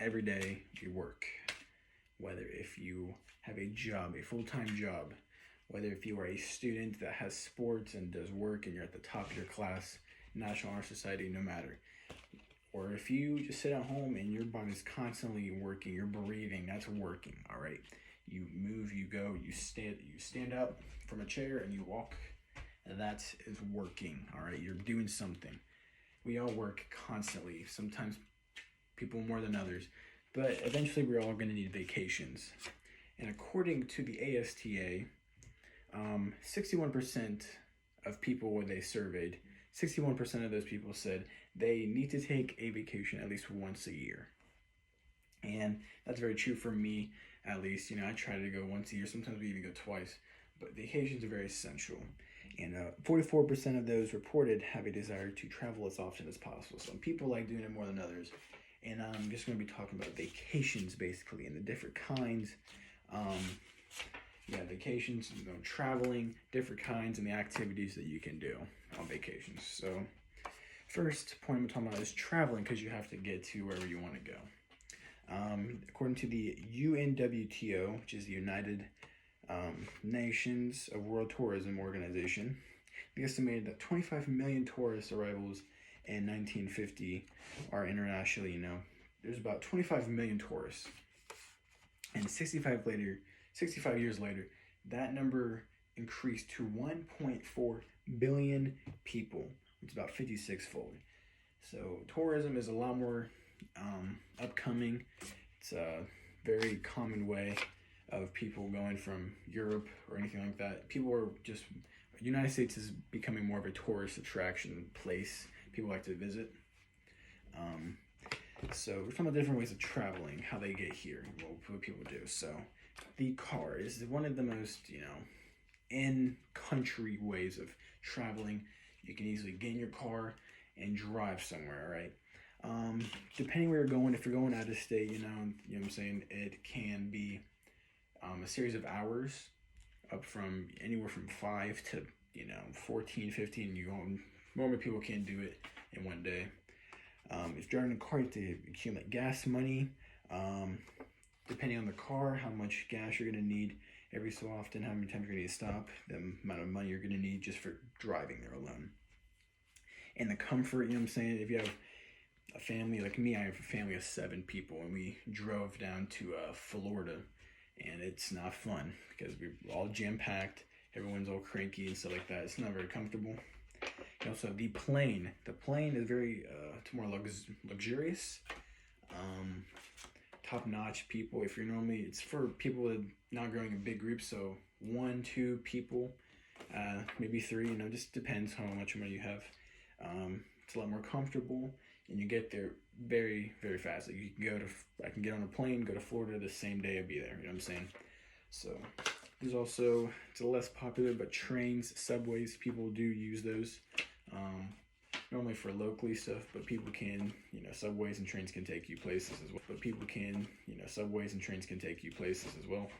every day you work, whether if you have a job, a full-time job, whether if you are a student that has sports and does work and you're at the top of your class, National Honor Society, no matter. Or if you just sit at home and your body's constantly working, you're breathing, that's working, all right? You move, you go, you stand up from a chair and you walk, and that is working, all right? You're doing something. We all work constantly, sometimes people more than others, but eventually we're all gonna need vacations. And according to the ASTA, 61% of people they surveyed, 61% of those people said they need to take a vacation at least once a year. And that's very true for me, at least. You know, I try to go once a year, sometimes we even go twice, but vacations are very essential. And 44% of those reported have a desire to travel as often as possible. Some people like doing it more than others. And I'm just going to be talking about vacations, basically, and the different kinds. Vacations, traveling, different kinds, and the activities that you can do on vacations. So, first point I'm talking about is traveling, because you have to get to wherever you want to go. According to the UNWTO, which is the United Nations of World Tourism Organization, they estimated that 25 million tourist arrivals in 1950 are internationally, there's about 25 million tourists. And 65 years later, that number increased to 1.4 billion people, which is about 56-fold. So tourism is a lot more upcoming. It's a very common way of people going from Europe or anything like that. United States is becoming more of a tourist attraction place. People like to visit. So we're talking about different ways of traveling, how they get here, what people do. So the car is one of the most, in-country ways of traveling. You can easily get in your car and drive somewhere, right? Depending where you're going, if you're going out of state, you know what I'm saying, it can be a series of hours, up from anywhere from 5 to 14, 15. Normal people can't do it in one day. If you're driving a car, you have to accumulate gas money. Depending on the car, how much gas you're going to need every so often, how many times you're going to need to stop, the amount of money you're going to need just for driving there alone. And the comfort, you know what I'm saying, if you have a family like me, I have a family of 7 people, and we drove down to Florida, and it's not fun because we're all jam-packed, everyone's all cranky and stuff like that. It's not very comfortable. And also the plane is very it's more luxurious, top-notch people. If you're it's for people that not growing in big groups, so 1, 2 people, maybe 3, just depends how much money you have. It's a lot more comfortable, and you get there very, very fast. Like I can get on a plane, go to Florida the same day I'd be there, you know what I'm saying? So there's also, it's a less popular, but trains, subways, people do use those. Normally for locally stuff, but people can, subways and trains can take you places as well.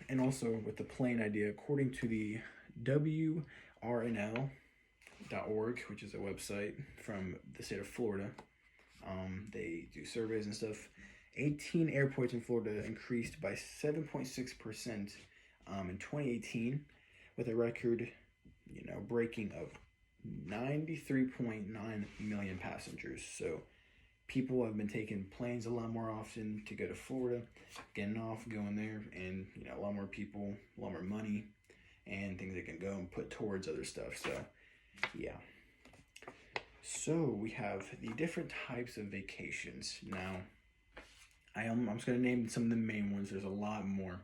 And also with the plane idea, according to the WRNL.org, which is a website from the state of Florida, they do surveys and stuff. 18 airports in Florida increased by 7.6% in 2018, with a record, breaking of 93.9 million passengers. So people have been taking planes a lot more often to go to Florida, getting off, going there, and a lot more people, a lot more money, and things they can go and put towards other stuff. So yeah. So we have the different types of vacations. Now, I'm just going to name some of the main ones. There's a lot more,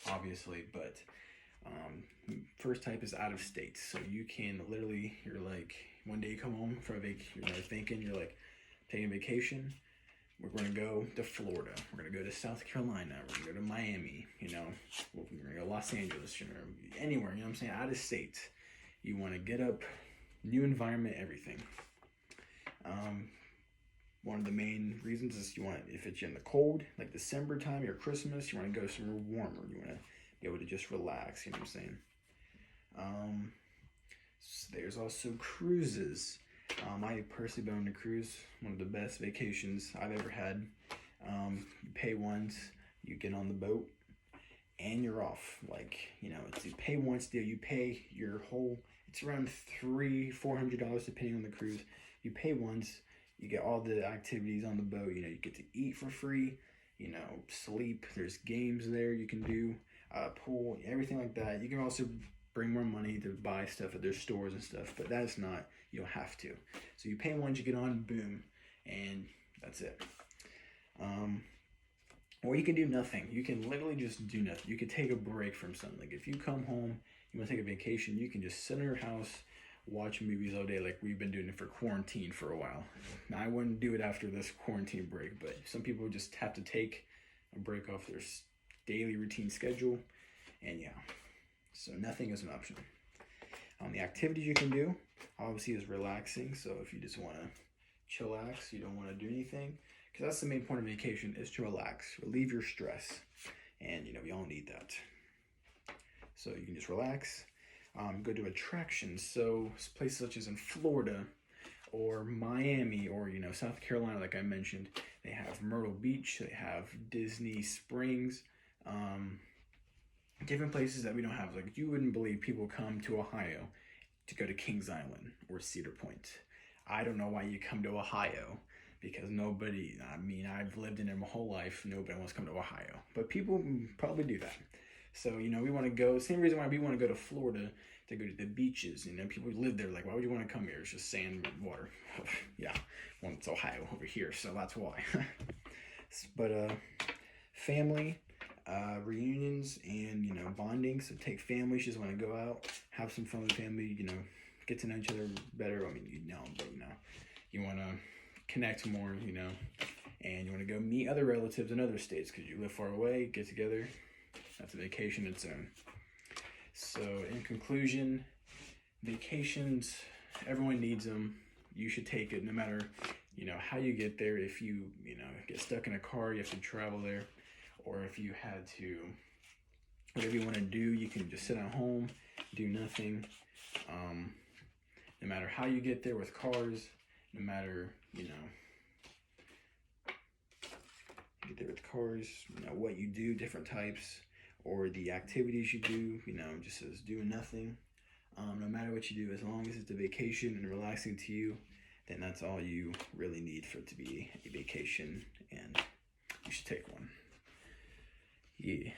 obviously, but first type is out of state. So you can literally, you're like, one day you come home from a vacation, you're like, taking a vacation, we're going to go to Florida, we're going to go to South Carolina, we're going to go to Miami, we're going to go to Los Angeles, anywhere, out of state. You want to get up, new environment, everything. One of the main reasons is if it's in the cold, like December time or Christmas, you want to go somewhere warmer. You want to be able to just relax, So there's also cruises. I personally been on a cruise, one of the best vacations I've ever had. You pay once, you get on the boat, and you're off. Like, it's you pay once deal. You pay your whole. It's around $300-400 depending on the cruise. You pay once, you get all the activities on the boat. You get to eat for free. Sleep. There's games there you can do, pool, everything like that. You can also bring more money to buy stuff at their stores and stuff, but that's not, you don't have to. So you pay once, you get on, boom, and that's it. Or you can do nothing. You can literally just do nothing. You can take a break from something. Like if you come home, you want to take a vacation, you can just sit in your house, watch movies all day like we've been doing it for quarantine for a while. Now, I wouldn't do it after this quarantine break, but some people just have to take a break off their daily routine schedule, and yeah. So nothing is an option. The activities you can do, obviously, is relaxing. So if you just want to chillax, you don't want to do anything, because that's the main point of vacation, is to relax, relieve your stress, and we all need that. So you can just relax, go to attractions. So places such as in Florida or Miami or South Carolina, like I mentioned, they have Myrtle Beach, they have Disney Springs. Different places that we don't have. Like, you wouldn't believe people come to Ohio to go to Kings Island or Cedar Point. I don't know why you come to Ohio, because I've lived in it my whole life. Nobody wants to come to Ohio, but people probably do that. So, we want to go, same reason why we want to go to Florida, to go to the beaches. People live there, like, why would you want to come here? It's just sand and water. Yeah, well, it's Ohio over here, so that's why. But, family, reunions, and bonding. So take families, just want to go out, have some fun with family, get to know each other better. But you want to connect more, and you want to go meet other relatives in other states because you live far away. Get together. That's a vacation its own. So in conclusion, vacations, everyone needs them. You should take it, no matter how you get there. If you get stuck in a car, you have to travel there. Or if you had to, whatever you want to do, you can just sit at home, do nothing. No matter how you get there with cars, no matter, you get there with cars, what you do, different types, or the activities you do, just as doing nothing. No matter what you do, as long as it's a vacation and relaxing to you, then that's all you really need for it to be a vacation, and you should take one. Yeah.